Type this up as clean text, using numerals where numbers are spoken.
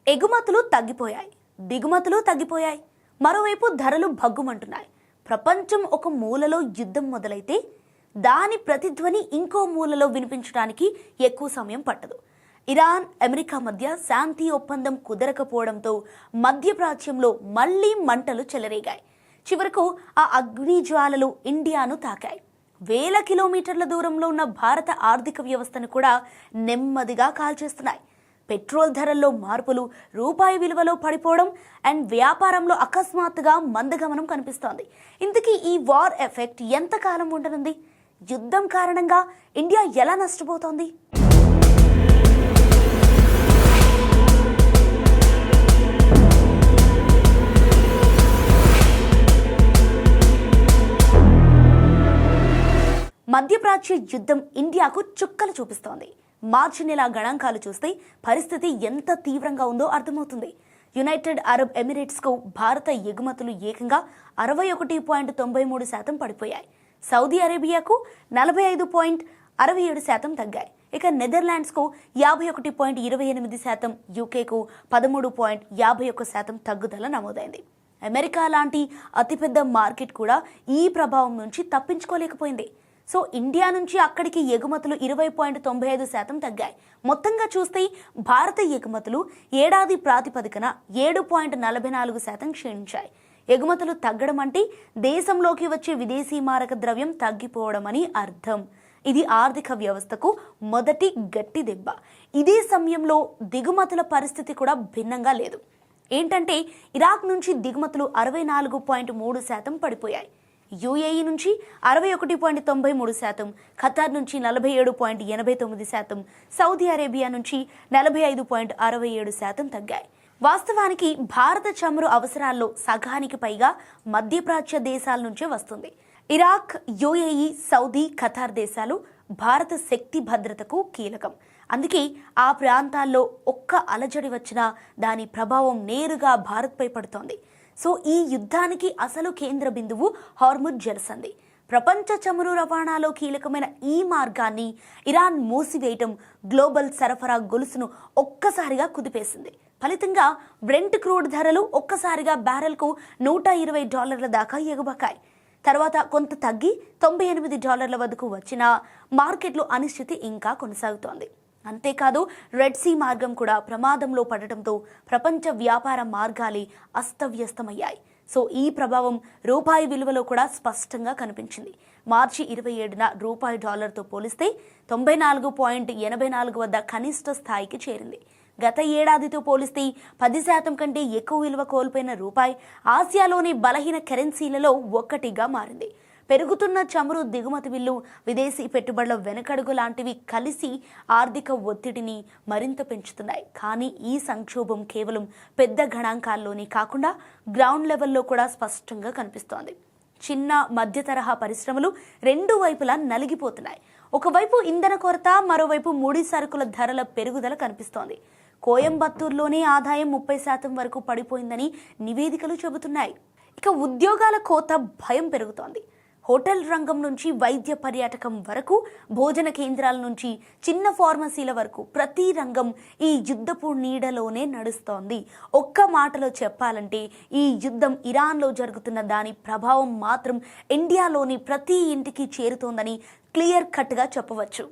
ఎగుమతులు తగ్గిపోయాయి, దిగుమతులు తగ్గిపోయాయి. మరోవైపు ధరలు భగ్గుమంటున్నాయి. ప్రపంచం ఒక మూలలో యుద్ధం మొదలైతే దాని ప్రతిధ్వని ఇంకో మూలలో వినిపించడానికి ఎక్కువ సమయం పట్టదు. ఇరాన్, అమెరికా మధ్య శాంతి ఒప్పందం కుదరకపోవడంతో మధ్యప్రాచ్యంలో మళ్లీ మంటలు చెలరేగాయి. చివరకు ఆ అగ్నిజ్వాలలు ఇండియాను తాకాయి. వేల కిలోమీటర్ల దూరంలో ఉన్న భారత ఆర్థిక వ్యవస్థను కూడా నెమ్మదిగా కాల్చేస్తున్నాయి. పెట్రోల్ ధరల్లో మార్పులు, రూపాయి విలువలో పడిపోవడం అండ్ వ్యాపారంలో అకస్మాత్తుగా మందగమనం కనిపిస్తోంది. ఇంతకీ ఈ వార్ ఎఫెక్ట్ ఎంతకాలం ఉండనుంది? యుద్ధం కారణంగా ఇండియా ఎలా నష్టపోతోంది? మధ్యప్రాచ్య యుద్ధం ఇండియాకు చుక్కలు చూపిస్తోంది. మార్చి నెల గణాంకాలు చూస్తే పరిస్థితి ఎంత తీవ్రంగా ఉందో అర్థమవుతుంది. యునైటెడ్ అరబ్ ఎమిరేట్స్కు భారత ఎగుమతులు ఏకంగా 61.93% పడిపోయాయి. సౌదీ అరేబియాకు 45.67% తగ్గాయి. ఇక నెదర్లాండ్స్కు 51.28%, యూకేకు 13.51% తగ్గుదల నమోదైంది. అమెరికా లాంటి అతిపెద్ద మార్కెట్ కూడా ఈ ప్రభావం నుంచి తప్పించుకోలేకపోయింది. సో ఇండియా నుంచి అక్కడికి ఎగుమతులు 20.95% తగ్గాయి. మొత్తంగా చూస్తే భారత ఎగుమతులు ఏడాది ప్రాతిపదికన 7.44% క్షీణించాయి. ఎగుమతులు తగ్గడం అంటే దేశంలోకి వచ్చే విదేశీ మారక ద్రవ్యం తగ్గిపోవడం అని అర్థం. ఇది ఆర్థిక వ్యవస్థకు మొదటి గట్టి దెబ్బ. ఇదే సమయంలో దిగుమతుల పరిస్థితి కూడా భిన్నంగా లేదు. ఏంటంటే ఇరాక్ నుంచి దిగుమతులు 64.3% పడిపోయాయి. యూఏఈ నుంచి 61.93%, ఖతార్ నుంచి 47.89%, సౌదీ అరేబియా నుంచి 45.67% తగ్గాయి. వాస్తవానికి భారత చమురు అవసరాల్లో సగానికి పైగా మధ్యప్రాచ్య దేశాల నుంచే వస్తుంది. ఇరాక్, యూఏఈ, సౌదీ, ఖతార్ దేశాలు భారత శక్తి భద్రతకు కీలకం. అందుకే ఆ ప్రాంతాల్లో ఒక్క అలజడి వచ్చినా దాని ప్రభావం నేరుగా భారత్పై పడుతోంది. సో ఈ యుద్ధానికి అసలు కేంద్ర బిందువు హార్ముజ్ జలసంధి. ప్రపంచ చమురు రవాణాలో కీలకమైన ఈ మార్గాన్ని ఇరాన్ మూసివేయటం గ్లోబల్ సరఫరా గొలుసును ఒక్కసారిగా కుదిపేసింది. ఫలితంగా బ్రెంట్ క్రూడ్ ధరలు ఒక్కసారిగా బ్యారెల్కు $120 దాకా ఎగుబకాయి. తర్వాత కొంత తగ్గి $98 వద్దకు వచ్చిన మార్కెట్లో అనిశ్చితి ఇంకా కొనసాగుతోంది. అంతేకాదు రెడ్ సీ మార్గం కూడా ప్రమాదంలో పడటంతో ప్రపంచ వ్యాపార మార్గాలే అస్తవ్యస్తమయ్యాయి. సో ఈ ప్రభావం రూపాయి విలువలో కూడా స్పష్టంగా కనిపించింది. మార్చి 27న రూపాయి డాలర్తో పోలిస్తే 94.84 వద్ద కనిష్ట స్థాయికి చేరింది. గత ఏడాదితో పోలిస్తే 10% కంటే ఎక్కువ విలువ కోల్పోయిన రూపాయి ఆసియాలోని బలహీన కరెన్సీలలో ఒక్కటిగా మారింది. పెరుగుతున్న చమురు దిగుమతి బిల్లు, విదేశీ పెట్టుబడుల వెనకడుగు లాంటివి కలిసి ఆర్థిక ఒత్తిడిని మరింత పెంచుతున్నాయి. కానీ ఈ సంక్షోభం కేవలం పెద్ద గణాంకాల్లోనే కాకుండా గ్రౌండ్ లెవెల్లో కూడా స్పష్టంగా కనిపిస్తోంది. చిన్న మధ్య తరహా పరిశ్రమలు రెండు వైపులా నలిగిపోతున్నాయి. ఒకవైపు ఇంధన కొరత, మరోవైపు ముడి సరుకుల ధరల పెరుగుదల కనిపిస్తోంది. కోయంబత్తూరులోనే ఆదాయం 30% వరకు పడిపోయిందని నివేదికలు చెబుతున్నాయి. ఇక ఉద్యోగాల కోత భయం పెరుగుతోంది. హోటల్ రంగం నుంచి వైద్య పర్యాటకం వరకు, భోజన కేంద్రాల నుంచి చిన్న ఫార్మసీల వరకు ప్రతి రంగం ఈ యుద్ధపు నీడలోనే నడుస్తోంది. ఒక్క మాటలో చెప్పాలంటే ఈ యుద్ధం ఇరాన్లో జరుగుతున్న దాని ప్రభావం మాత్రం ఇండియాలోని ప్రతి ఇంటికి చేరుతోందని క్లియర్ కట్గా చెప్పవచ్చు.